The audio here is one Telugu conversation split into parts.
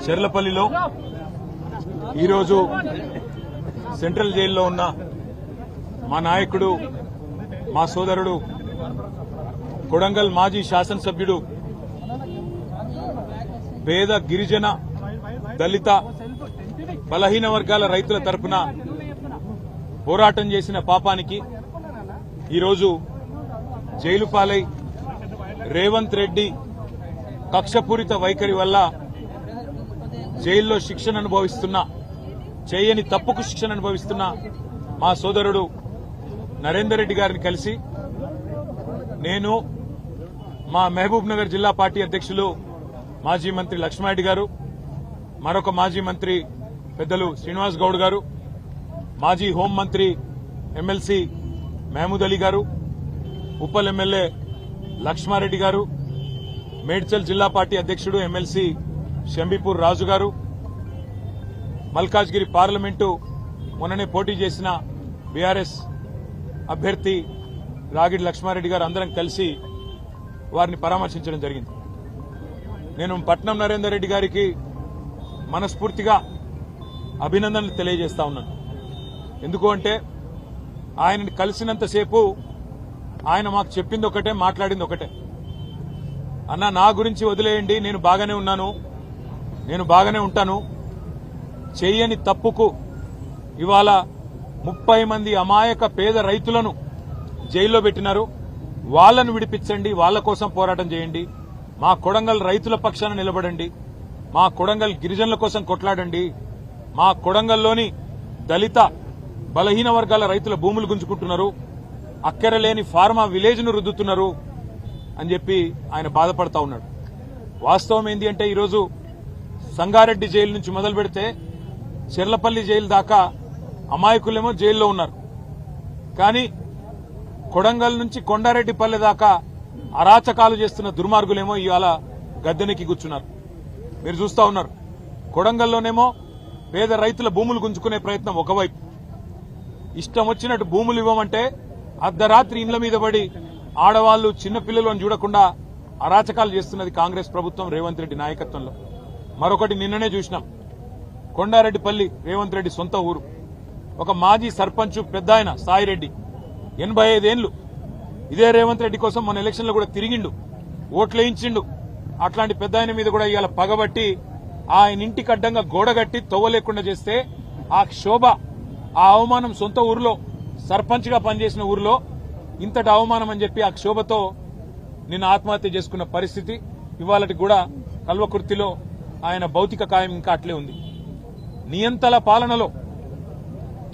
చెర్లపల్లిలో ఈరోజు సెంట్రల్ జైల్లో ఉన్న మా నాయకుడు, మా సోదరుడు, కొడంగల్ మాజీ శాసనసభ్యుడు, పేద గిరిజన దళిత బలహీన వర్గాల రైతుల తరపున పోరాటం చేసిన పాపానికి ఈరోజు జైలు పాలై రేవంత్ రెడ్డి కక్షపూరిత వైఖరి వల్ల జైల్లో శిక్షణ అనుభవిస్తున్న, చేయని తప్పుకు శిక్షణ అనుభవిస్తున్న మా సోదరుడు నరేందర్ రెడ్డి గారిని కలిసి నేను, మా మహబూబ్ నగర్ జిల్లా పార్టీ అధ్యక్షులు మాజీ మంత్రి లక్ష్మారెడ్డి గారు, మరొక మాజీ మంత్రి పెద్దలు శ్రీనివాస్ గౌడ్ గారు, మాజీ హోంమంత్రి ఎమ్మెల్సీ మహమూద్ అలీ గారు, ఉప్పల్ ఎమ్మెల్యే లక్ష్మారెడ్డి గారు, మేడ్చల్ జిల్లా పార్టీ అధ్యక్షుడు ఎమ్మెల్సీ షంబీపూర్ రాజు గారు, మల్కాజ్గిరి పార్లమెంటు మొన్ననే పోటీ చేసిన బీఆర్ఎస్ అభ్యర్థి రాగిడి లక్ష్మారెడ్డి గారు అందరం కలిసి వారిని పరామర్శించడం జరిగింది. నేను పట్నం నరేందర్ రెడ్డి గారికి మనస్ఫూర్తిగా అభినందనలు తెలియజేస్తా ఉన్నాను. ఎందుకు అంటే ఆయనని కలిసినంతసేపు ఆయన మాకు చెప్పింది ఒకటే, మాట్లాడింది ఒకటే. అన్న, నా గురించి వదిలేయండి, నేను బాగానే ఉన్నాను, నేను బాగానే ఉంటాను. చెయ్యని తప్పుకు ఇవాళ 30 మంది అమాయక పేద రైతులను జైల్లో పెట్టినారు. వాళ్లను విడిపించండి, వాళ్ల కోసం పోరాటం చేయండి. మా కొడంగల్ రైతుల పక్షాన నిలబడండి, మా కొడంగల్ గిరిజనుల కోసం కొట్లాడండి, మా కొడంగల్లోని దళిత బలహీన వర్గాల రైతుల భూములు గుంజుకుంటున్నారు, అక్కరలేని ఫార్మా విలేజ్ ను రుద్దుతున్నారు అని చెప్పి ఆయన బాధపడతా ఉన్నాడు. వాస్తవం ఏంటి అంటే ఈరోజు సంగారెడ్డి జైలు నుంచి మొదలు పెడితే చెర్లపల్లి జైలు దాకా అమాయకులేమో జైల్లో ఉన్నారు. కానీ కొడంగల్ నుంచి కొండారెడ్డిపల్లె దాకా అరాచకాలు చేస్తున్న దుర్మార్గులేమో ఇవాళ గద్దెనెక్కి కూర్చున్నారు. మీరు చూస్తా ఉన్నారు. కొడంగల్లోనేమో పేద రైతుల భూములు గుంజుకునే ప్రయత్నం ఒకవైపు, ఇష్టం వచ్చినట్టు భూములు ఇవ్వమంటే అర్ధరాత్రి ఇండ్ల మీద పడి ఆడవాళ్లు చిన్నపిల్లలను చూడకుండా అరాచకాలు చేస్తున్నది కాంగ్రెస్ ప్రభుత్వం రేవంత్ రెడ్డి నాయకత్వంలో. మరొకటి నిన్ననే చూసినాం. కొండారెడ్డిపల్లి రేవంత్ రెడ్డి సొంత ఊరు. ఒక మాజీ సర్పంచ్ పెద్ద ఆయన సాయిరెడ్డి 85 ఏళ్లు ఇదే రేవంత్ రెడ్డి కోసం మన ఎలక్షన్లో కూడా తిరిగిండు, ఓట్లేయించిండు. అట్లాంటి పెద్ద ఆయన మీద కూడా ఇవాళ పగబట్టి ఆయన ఇంటికి అడ్డంగా గోడగట్టి తవ్వలేకుండా చేస్తే ఆ శోభ, ఆ అవమానం సొంత ఊరిలో సర్పంచ్ గా పనిచేసిన ఊరిలో ఇంతటి అవమానం అని చెప్పి ఆ క్షోభతో నిన్న ఆత్మహత్య చేసుకున్న పరిస్థితి. ఇవాళటి కూడా కల్వకుర్తిలో ఆయన భౌతిక కాయం ఇంకా అట్లే ఉంది. నియంతల పాలనలో,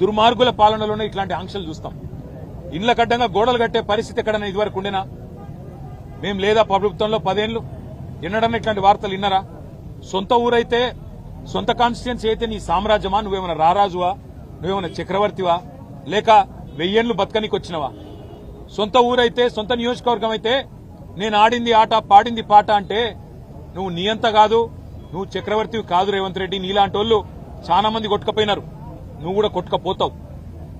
దుర్మార్గుల పాలనలోనే ఇట్లాంటి ఆంక్షలు చూస్తాం. ఇండ్ల కడ్డంగా గోడలు కట్టే పరిస్థితి ఎక్కడన్నా ఇదివరకు ఉండేనా? మేం లేదా ప్రభుత్వంలో 10 ఏళ్లు ఎన్నడన్నా ఇట్లాంటి వార్తలు విన్నారా? సొంత ఊరైతే, సొంత కాన్స్టిట్యున్సీ అయితే నీ సామ్రాజ్యమా? నువ్వేమైనా రారాజువా? నువ్వేమైనా చక్రవర్తివా? లేక 1000 ఏళ్లు బతకనికి వచ్చినవా? సొంత ఊరైతే, సొంత నియోజకవర్గం అయితే నేను ఆడింది ఆట, పాడింది పాట అంటే నువ్వు నియంత కాదు, నువ్వు చక్రవర్తివి కాదు రేవంత్ రెడ్డి. నీలాంటి వాళ్ళు చాలా మంది కొట్టుకపోయినారు, నువ్వు కూడా కొట్టుకపోతావు.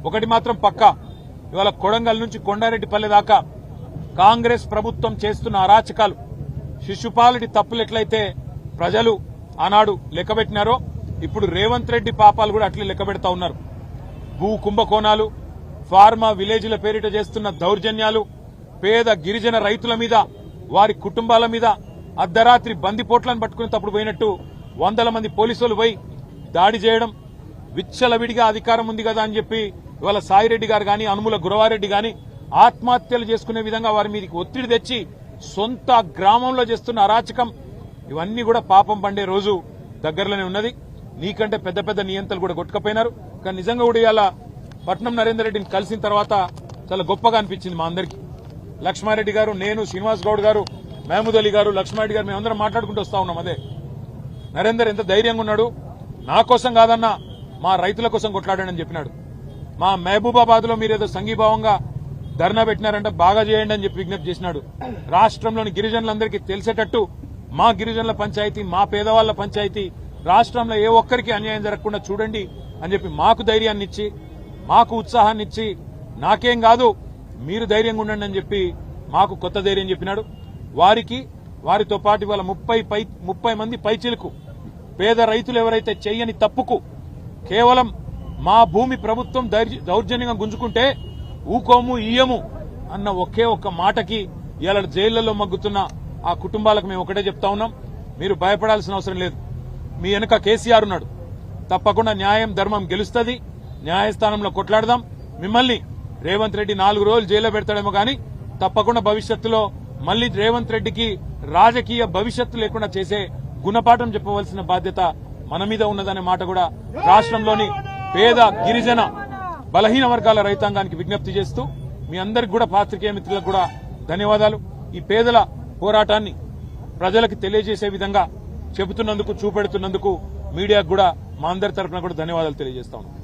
ఒకటి మాత్రం పక్కా, ఇవాళ కొడంగల్ నుంచి కొండారెడ్డిపల్లె దాకా కాంగ్రెస్ ప్రభుత్వం చేస్తున్న అరాచకాలు, శిశుపాలుడి తప్పులు ఎట్లయితే ప్రజలు ఆనాడు లెక్కబెట్టినారో ఇప్పుడు రేవంత్ రెడ్డి పాపాలు కూడా అట్లే లెక్కబెడతా ఉన్నారు. భూ కుంభకోణాలు, ఫార్మా విలేజ్ల పేరిట చేస్తున్న దౌర్జన్యాలు, పేద గిరిజన రైతుల మీద, వారి కుటుంబాల మీద అర్ధరాత్రి బందిపోట్లను పట్టుకునేటప్పుడు పోయినట్టు 100 మంది పోలీసులు పోయి దాడి చేయడం, విచ్చలవిడిగా అధికారం ఉంది కదా అని చెప్పి ఇవాళ సాయిరెడ్డి గారు గాని, అనుముల గురవారెడ్డి గాని ఆత్మహత్యలు చేసుకునే విధంగా వారి మీదకి ఒత్తిడి తెచ్చి సొంత గ్రామంలో చేస్తున్న అరాచకం, ఇవన్నీ కూడా పాపం పండే రోజు దగ్గరలోనే ఉన్నది. నీకంటే పెద్ద పెద్ద నియంతలు కూడా కొట్టుకపోయినారు. కానీ నిజంగా కూడా ఇవాళ పట్నం నరేందర్ రెడ్డిని కలిసిన తర్వాత చాలా గొప్పగా అనిపించింది మా అందరికీ. లక్ష్మారెడ్డి గారు, నేను, శ్రీనివాస్ గౌడ్ గారు, మహమూద్ అలీ గారు, లక్ష్మారెడ్డి గారు మేమందరం మాట్లాడుకుంటూ వస్తా ఉన్నాం. అదే నరేందర్ ఎంత ధైర్యంగా ఉన్నాడు, నా కోసం కాదన్నా మా రైతుల కోసం కొట్లాడాడని చెప్పినాడు. మా మహబూబాబాద్ లో మీరేదో సంఘీభావంగా ధర్నా పెట్టినారంటే బాగా చేయండి అని చెప్పి విజ్ఞప్తి చేసినాడు. రాష్ట్రంలోని గిరిజనులందరికీ తెలిసేటట్టు మా గిరిజనుల పంచాయతీ, మా పేదవాళ్ల పంచాయతీ, రాష్ట్రంలో ఏ ఒక్కరికి అన్యాయం జరగకుండా చూడండి అని చెప్పి మాకు ధైర్యాన్ని ఇచ్చి, మాకు ఉత్సాహాన్ని ఇచ్చి, నాకేం కాదు మీరు ధైర్యంగా ఉండండి అని చెప్పి మాకు కొత్త ధైర్యం చెప్పినాడు. వారితో పాటు ఇవాళ 30 మంది పైచిలకు పేద రైతులు ఎవరైతే చేయని తప్పుకు కేవలం మా భూమి ప్రభుత్వం దౌర్జన్యంగా గుంజుకుంటే ఊకోము ఇయ్యము అన్న ఒకే ఒక్క మాటకి ఇవాళ జైళ్లలో మగ్గుతున్న ఆ కుటుంబాలకు మేము ఒకటే చెప్తా ఉన్నాం, మీరు భయపడాల్సిన అవసరం లేదు. మీ వెనుక కేసీఆర్ ఉన్నాడు. తప్పకుండా న్యాయం ధర్మం గెలుస్తుంది. న్యాయస్థానంలో కొట్లాడదాం. మిమ్మల్ని రేవంత్ రెడ్డి 4 రోజులు జైల్లో పెడతాడేమో కానీ తప్పకుండా భవిష్యత్తులో మళ్లీ రేవంత్ రెడ్డికి రాజకీయ భవిష్యత్తు లేకుండా చేసే గుణపాఠం చెప్పవలసిన బాధ్యత మన మీద ఉన్నదనే మాట కూడా రాష్ట్రంలోని పేద గిరిజన బలహీన వర్గాల రైతాంగానికి విజ్ఞప్తి చేస్తూ మీ అందరికి కూడా పాత్రికేయ మిత్రులకు కూడా ధన్యవాదాలు. ఈ పేదల పోరాటాన్ని ప్రజలకు తెలియజేసే విధంగా చెబుతున్నందుకు చూపెడుతున్నందుకు మీడియాకు కూడా మా అందరి తరఫున కూడా ధన్యవాదాలు తెలియజేస్తా ఉన్నాం.